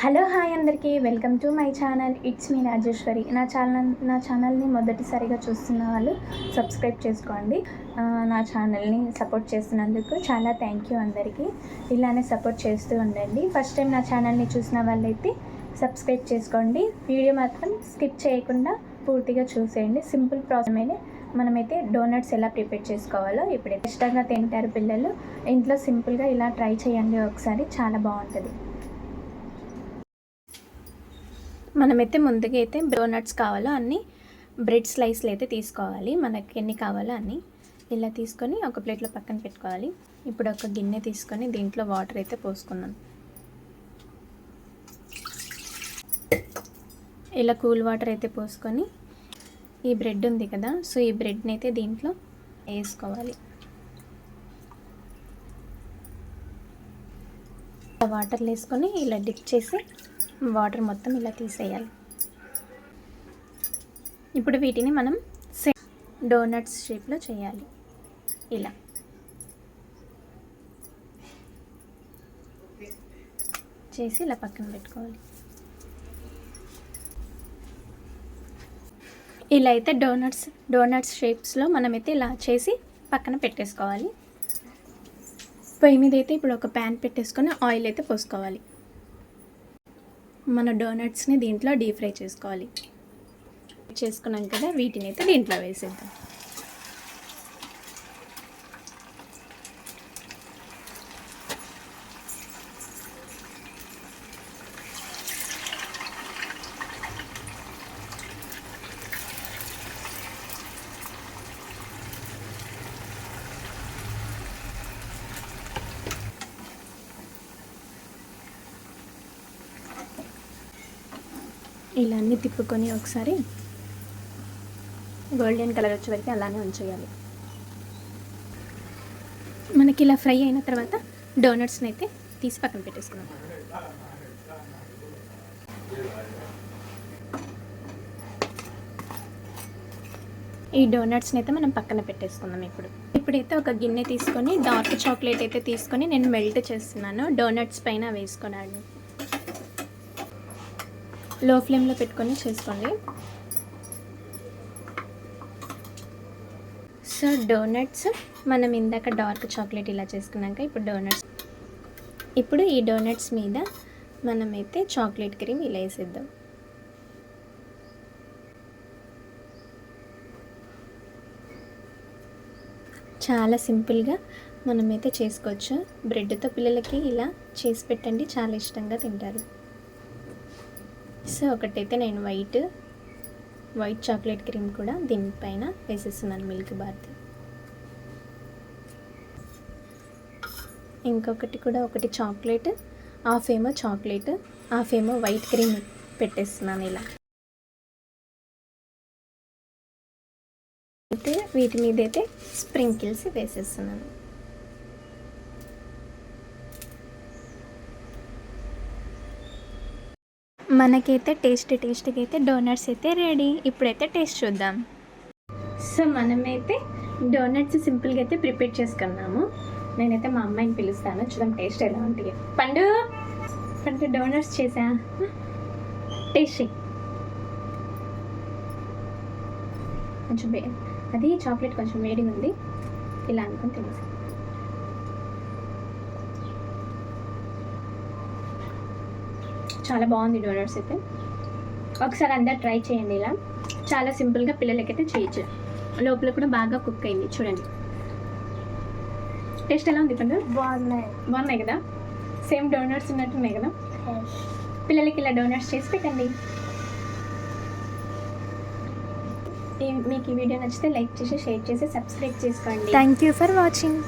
Hello hi అందరికీ welcome to my channel. It's me Rajeshwari. నా ఛానల్ని మొదటిసారిగా చూస్తున్న వాళ్ళు సబ్స్క్రైబ్ చేసుకోండి. నా ఛానల్ని సపోర్ట్ చేస్తున్నందుకు చాలా థ్యాంక్ యూ అందరికీ. ఇలానే సపోర్ట్ చేస్తూ ఉండండి. ఫస్ట్ టైం నా ఛానల్ని చూసిన వాళ్ళైతే సబ్స్క్రైబ్ చేసుకోండి. వీడియో మాత్రం స్కిప్ చేయకుండా పూర్తిగా చూసేయండి. సింపుల్ ప్రాసెస్ మనమైతే డోనట్స్ ఎలా ప్రిపేర్ చేసుకోవాలో ఇప్పుడు ఇష్టంగా తింటారు పిల్లలు. ఇంట్లో సింపుల్గా ఇలా ట్రై చేయండి ఒకసారి, చాలా బాగుంటుంది. మనమైతే ముందుగా అయితే డోనట్స్ కావాలో అన్ని బ్రెడ్ స్లైస్లు అయితే తీసుకోవాలి. మనకి ఎన్ని కావాలో అన్ని ఇలా తీసుకొని ఒక ప్లేట్లో పక్కన పెట్టుకోవాలి. ఇప్పుడు ఒక గిన్నె తీసుకొని దీంట్లో వాటర్ అయితే పోసుకున్నాను. ఇలా కూల్ వాటర్ అయితే పోసుకొని ఈ బ్రెడ్ ఉంది కదా, సో ఈ బ్రెడ్ని అయితే దీంట్లో వేసుకోవాలి. వాటర్లో వేసుకొని ఇలా డిప్ చేసి వాటర్ మొత్తం ఇలా తీసేయాలి. ఇప్పుడు వీటిని మనం డోనట్స్ షేప్లో చేయాలి. ఇలా చేసి ఇలా పక్కన పెట్టుకోవాలి. ఇలా అయితే డోనట్స్ షేప్స్లో మనమైతే ఇలా చేసి పక్కన పెట్టేసుకోవాలి. పొయ్యి మీద అయితే ఇప్పుడు ఒక ప్యాన్ పెట్టేసుకొని ఆయిల్ అయితే పోసుకోవాలి. మన డోనట్స్ని దీంట్లో డీప్ ఫ్రై చేసుకోవాలి. చేసుకున్నాం కదా, వీటిని అయితే దీంట్లో వేసేద్దాం. ఇలా అన్నీ తిప్పుకొని ఒకసారి గోల్డెన్ కలర్ వచ్చే వరకు అలానే ఉంచేయాలి. మనకి ఇలా ఫ్రై అయిన తర్వాత డోనట్స్ని అయితే తీసి పక్కన పెట్టేసుకున్నాం. ఈ డోనట్స్ని అయితే మనం పక్కన పెట్టేసుకుందాం. ఇప్పుడైతే ఒక గిన్నె తీసుకొని డార్క్ చాక్లెట్ అయితే తీసుకొని నేను మెల్ట్ చేస్తున్నాను. డోనట్స్ పైన వేసుకున్నాను. లో ఫ్లేమ్లో పెట్టుకొని చేసుకోండి. సో డోనట్స్ మనం ఇందాక డార్క్ చాక్లెట్ ఇలా చేసుకున్నాక ఇప్పుడు ఈ డోనట్స్ మీద మనమైతే చాక్లెట్ క్రీమ్ ఇలా వేసేద్దాం. చాలా సింపుల్గా మనమైతే చేసుకోవచ్చు. బ్రెడ్తో పిల్లలకి ఇలా చేసి పెట్టండి, చాలా ఇష్టంగా తింటారు. సో ఒకటైతే నేను వైట్ చాక్లెట్ క్రీమ్ కూడా దీనిపైన వేసేస్తున్నాను, మిల్క్ బార్ది. ఇంకొకటి కూడా ఒకటి చాక్లెట్, హాఫ్ ఏమో వైట్ క్రీమ్ పెట్టేస్తున్నాను. ఇలా అయితే వీటి మీద అయితే స్ప్రింకిల్స్ వేసేస్తున్నాను. మనకైతే టేస్ట్గా అయితే డోనట్స్ అయితే రెడీ. ఇప్పుడైతే టేస్ట్ చూద్దాం. సో మనమైతే డోనట్స్ సింపుల్గా అయితే ప్రిపేర్ చేసుకున్నాము. నేనైతే మా అమ్మాయిని పిలుస్తాను, చూద్దాం టేస్ట్ ఎలా ఉంటుంది. పండు డోనట్స్ చేసా, టేస్ట్ కొంచెం అది చాక్లెట్ కొంచెం వేడిగా ఉంది, ఇలా అనుకుని తెలుసు. చాలా బాగుంది డోనట్స్ అయితే. ఒకసారి అందరు ట్రై చేయండి. ఇలా చాలా సింపుల్గా పిల్లలకైతే చేయొచ్చు. లోపల కూడా బాగా కుక్ అయింది, చూడండి. టేస్ట్ ఎలా ఉంది పండు? బాగున్నాయి కదా, సేమ్ డోనట్స్ ఉన్నట్టున్నాయి కదా. పిల్లలకి ఇలా డోనట్స్ చేసి పెట్టండి. మీకు ఈ వీడియో నచ్చితే లైక్ చేసి, షేర్ చేసి, సబ్స్క్రైబ్ చేసుకోండి. Thank you for watching.